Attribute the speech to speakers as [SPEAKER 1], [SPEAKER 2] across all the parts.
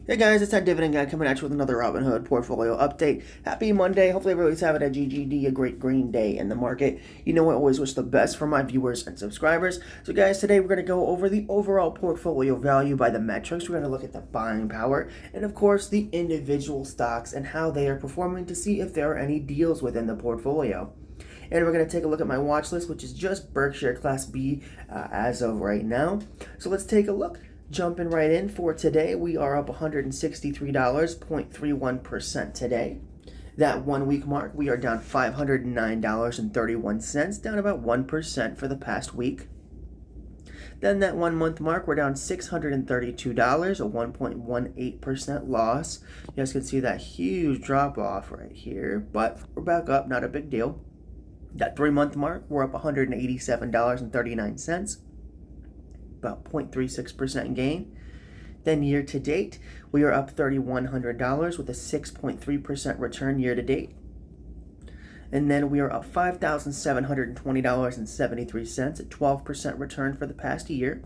[SPEAKER 1] Hey guys, it's that Dividend guy coming at you with another Robinhood portfolio update. Happy Monday. Hopefully everybody's having a GGD, a great green day in the market. You know I always wish the best for my viewers and subscribers. So guys, today we're going to go over the overall portfolio value by the metrics. We're going to look at the buying power and of course the individual stocks and how they are performing to see if there are any deals within the portfolio. And we're going to take a look at my watch list, which is just Berkshire Class B as of right now. So let's take a look. Jumping right in for today, we are up $163.31% today. That 1 week mark, we are down $509.31, down about 1% for the past week. Then that 1 month mark, we're down $632, a 1.18% loss. You guys can see that huge drop off right here, but we're back up, not a big deal. That 3 month mark, we're up $187.39. About 0.36% gain. Then year to date, we are up $3,100 with a 6.3% return year to date. And then we are up $5,720.73, a 12% return for the past year.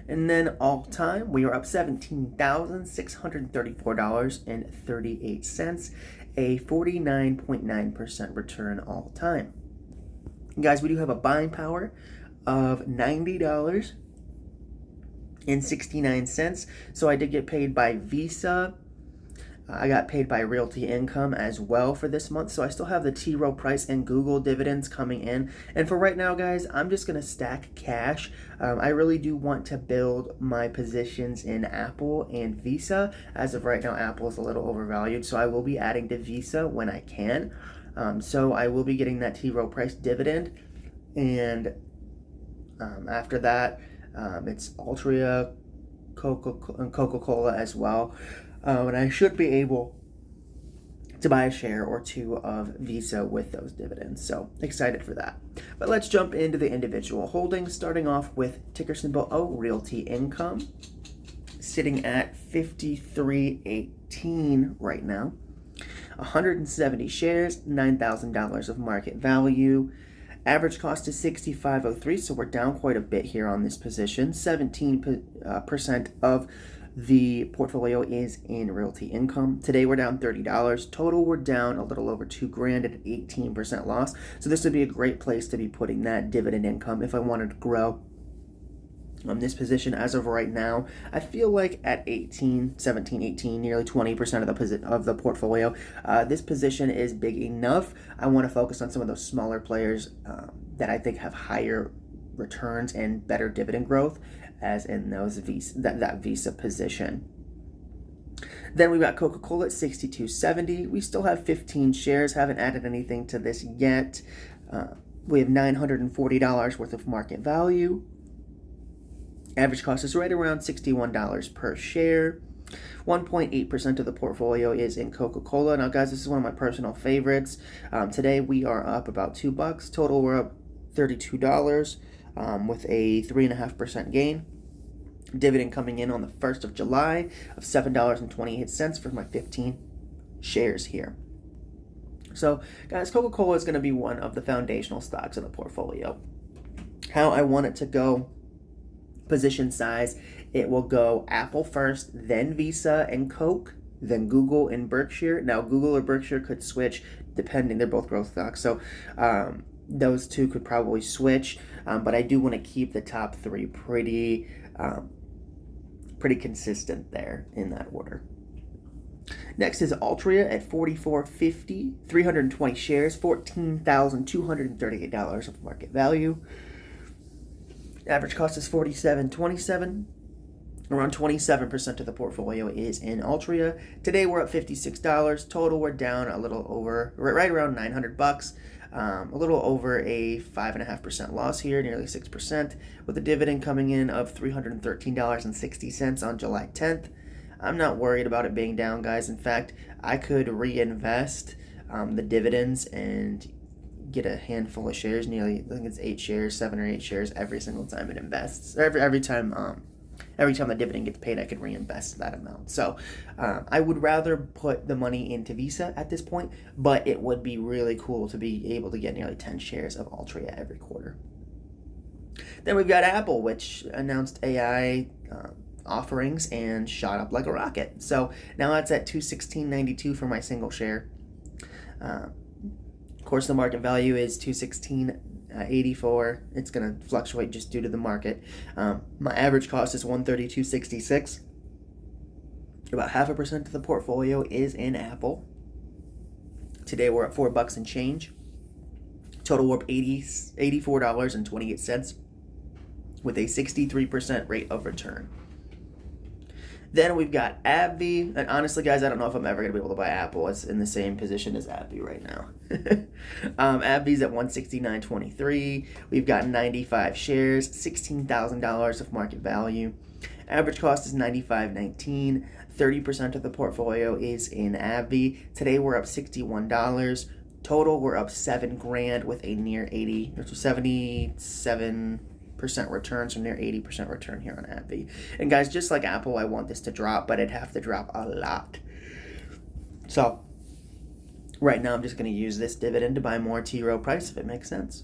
[SPEAKER 1] And then all time, we are up $17,634.38, a 49.9% return all time. And guys, we do have a buying power of $90.69. So I did get paid by Visa. I got paid by Realty Income as well for this month. So I still have the T. Rowe Price and Google dividends coming in. And for right now, guys, I'm just going to stack cash. I really do want to build my positions in Apple and Visa. As of right now, Apple is a little overvalued. So I will be adding to Visa when I can. So I will be getting that T. Rowe Price dividend. And after that, it's Altria, Coca-Cola as well. And I should be able to buy a share or two of Visa with those dividends. So excited for that. But let's jump into the individual holdings, starting off with ticker symbol O, Realty Income, sitting at 53.18 right now. 170 shares, $9,000 of market value. Average cost is $65.03, so we're down quite a bit here on this position. 17% of the portfolio is in Realty Income. Today we're down $30. Total, we're down a little over $2,000 at an 18% loss. So this would be a great place to be putting that dividend income if I wanted to grow this position. As of right now, I feel like at 17, 18, nearly 20% of the portfolio, this position is big enough. I want to focus on some of those smaller players that I think have higher returns and better dividend growth, as in those that Visa position. Then we've got Coca-Cola at 62.70. We still have 15 shares, haven't added anything to this yet. We have $940 worth of market value. Average cost is right around $61 per share. 1.8% of the portfolio is in Coca-Cola. Now, guys, this is one of my personal favorites. Today, we are up about $2. Total, we're up $32 with a 3.5% gain. Dividend coming in on the 1st of July of $7.28 for my 15 shares here. So, guys, Coca-Cola is going to be one of the foundational stocks in the portfolio. How I want it to go, position size, it will go Apple first, then Visa and Coke, then Google and Berkshire. Now, Google or Berkshire could switch depending. They're both growth stocks, so those two could probably switch. But I do want to keep the top three pretty consistent there in that order. Next is Altria at $44.50, 320 shares, $14,238 of market value. Average cost is $47.27. Around 27% of the portfolio is in Altria. Today we're up $56. Total, we're down a little over, right around $900. A little over a 5.5% loss here, nearly 6%, with a dividend coming in of $313.60 on July 10th. I'm not worried about it being down, guys. In fact, I could reinvest the dividends and get a handful of shares, nearly, I think it's 7 or 8 shares every single time it invests. Every time the dividend gets paid, I could reinvest that amount. So I would rather put the money into Visa at this point, but it would be really cool to be able to get nearly 10 shares of Altria every quarter. Then we've got Apple, which announced AI offerings and shot up like a rocket. So now it's at $216.92 for my single share. Of course, the market value is $216.84. It's going to fluctuate just due to the market. My average cost is $132.66. About 0.5% of the portfolio is in Apple. Today we're at $4 and change. Total we're up $84.28 with a 63% rate of return. Then we've got AbbVie, and honestly, guys, I don't know if I'm ever going to be able to buy Apple. It's in the same position as AbbVie right now. AbbVie's at $169.23. We've got 95 shares, $16,000 of market value. Average cost is $95.19. 30% of the portfolio is in AbbVie. Today we're up $61. Total, we're up $7,000 with a near 77% return, so near 80% return here on AbbVie. And guys, just like Apple, I want this to drop, but it'd have to drop a lot. So right now I'm just going to use this dividend to buy more T. Rowe Price if it makes sense.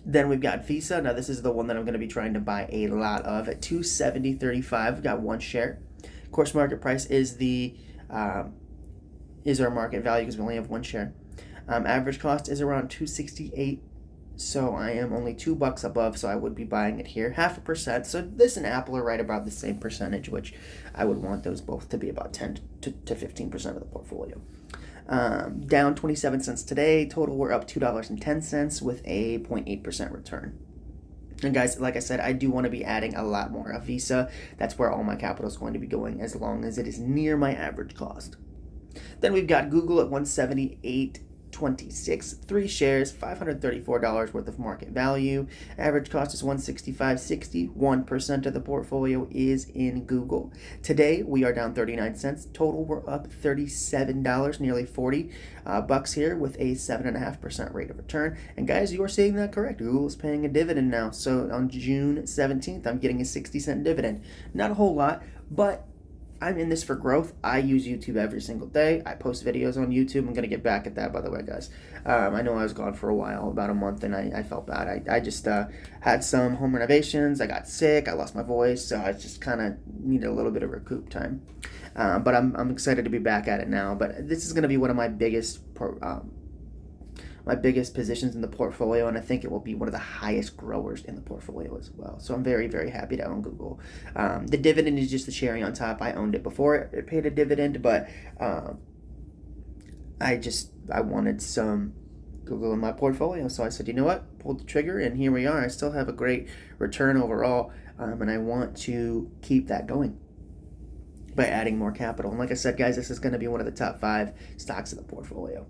[SPEAKER 1] Then we've got Visa. Now this is the one that I'm going to be trying to buy a lot of at $270.35. We've got one share. Of course, market price is our market value because we only have one share. Average cost is around $268. So I am only $2 above, so I would be buying it here. 0.5%. So this and Apple are right about the same percentage, which I would want those both to be about 10 to 15% of the portfolio. Down 27 cents today. Total, we're up $2.10 with a 0.8% return. And guys, like I said, I do want to be adding a lot more of Visa. That's where all my capital is going to be going as long as it is near my average cost. Then we've got Google at $178.26, 3 shares, $534 worth of market value. Average cost is $165.60. 1% of the portfolio is in Google. Today we are down 39 cents. Total, we're up $37, nearly $40 bucks here with a 7.5% rate of return. And guys, you are seeing that correct. Google is paying a dividend now. So on June 17th, I'm getting a 60-cent dividend. Not a whole lot, but I'm in this for growth. I use YouTube every single day. I post videos on YouTube. I'm going to get back at that, by the way, guys. I know I was gone for a while, about a month, and I felt bad. I just had some home renovations. I got sick. I lost my voice, so I just kind of needed a little bit of recoup time. But I'm excited to be back at it now. But this is going to be one of my biggest positions in the portfolio, and I think it will be one of the highest growers in the portfolio as well. So I'm very, very happy to own Google. The dividend is just the cherry on top. I owned it before it paid a dividend, but I wanted some Google in my portfolio. So I said, you know what? Pulled the trigger, and here we are. I still have a great return overall, and I want to keep that going by adding more capital. And like I said, guys, this is going to be one of the top 5 stocks in the portfolio.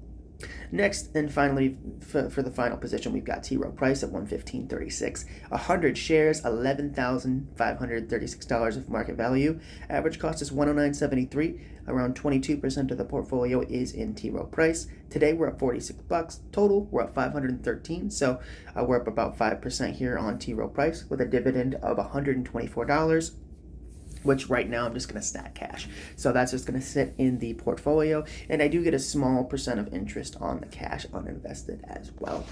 [SPEAKER 1] Next, and finally, for the final position, we've got T. Rowe Price at $115.36. 100 shares, $11,536 of market value. Average cost is $109.73. Around 22% of the portfolio is in T. Rowe Price. Today, we're up $46. Total, we're up $513. So we're up about 5% here on T. Rowe Price with a dividend of $124. Which right now I'm just going to stack cash. So that's just going to sit in the portfolio. And I do get a small percent of interest on the cash uninvested as well.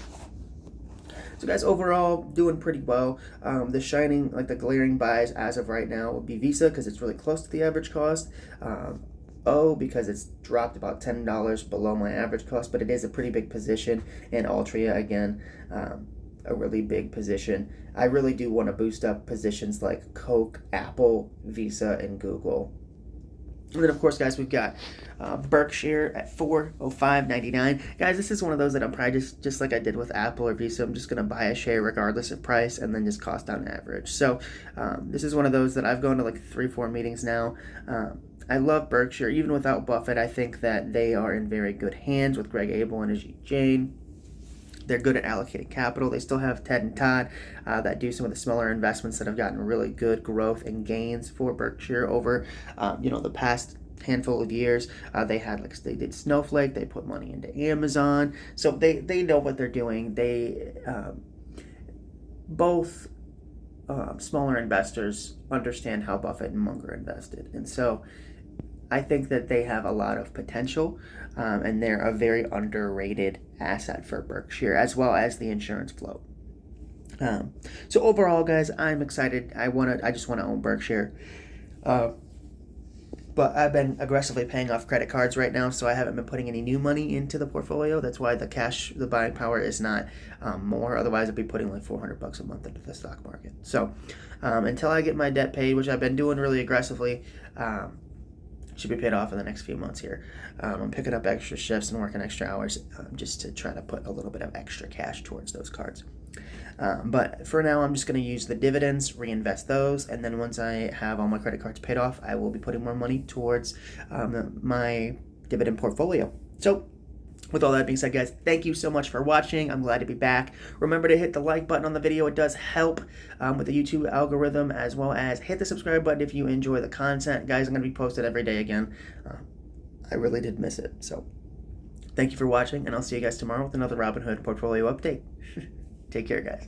[SPEAKER 1] So guys, overall, doing pretty well. The shining, like the glaring buys as of right now would be Visa because it's really close to the average cost. Because it's dropped about $10 below my average cost, but it is a pretty big position. And Altria, again, a really big position. I really do want to boost up positions like Coke, Apple, Visa, and Google. And then, of course, guys, we've got Berkshire at $405.99. Guys, this is one of those that I'm probably just like I did with Apple or Visa. I'm just going to buy a share regardless of price and then just cost on average. So this is one of those that I've gone to like 3-4 meetings now. I love Berkshire. Even without Buffett, I think that they are in very good hands with Greg Abel and Ajit Jain. They're good at allocating capital. They still have Ted and Todd that do some of the smaller investments that have gotten really good growth and gains for Berkshire over, the past handful of years. They did Snowflake. They put money into Amazon. So they know what they're doing. They both smaller investors understand how Buffett and Munger invested, and so I think that they have a lot of potential, and they're a very underrated asset for Berkshire, as well as the insurance float. So overall, guys, I'm excited. I just want to own Berkshire. But I've been aggressively paying off credit cards right now, so I haven't been putting any new money into the portfolio. That's why the buying power is not more. Otherwise, I'd be putting like $400 a month into the stock market. So until I get my debt paid, which I've been doing really aggressively, should be paid off in the next few months here. I'm picking up extra shifts and working extra hours just to try to put a little bit of extra cash towards those cards. But for now, I'm just going to use the dividends, reinvest those, and then once I have all my credit cards paid off, I will be putting more money towards my dividend portfolio. So with all that being said, guys, thank you so much for watching. I'm glad to be back. Remember to hit the like button on the video. It does help with the YouTube algorithm, as well as hit the subscribe button if you enjoy the content. Guys, I'm going to be posted every day again. I really did miss it. So thank you for watching, and I'll see you guys tomorrow with another Robinhood portfolio update. Take care, guys.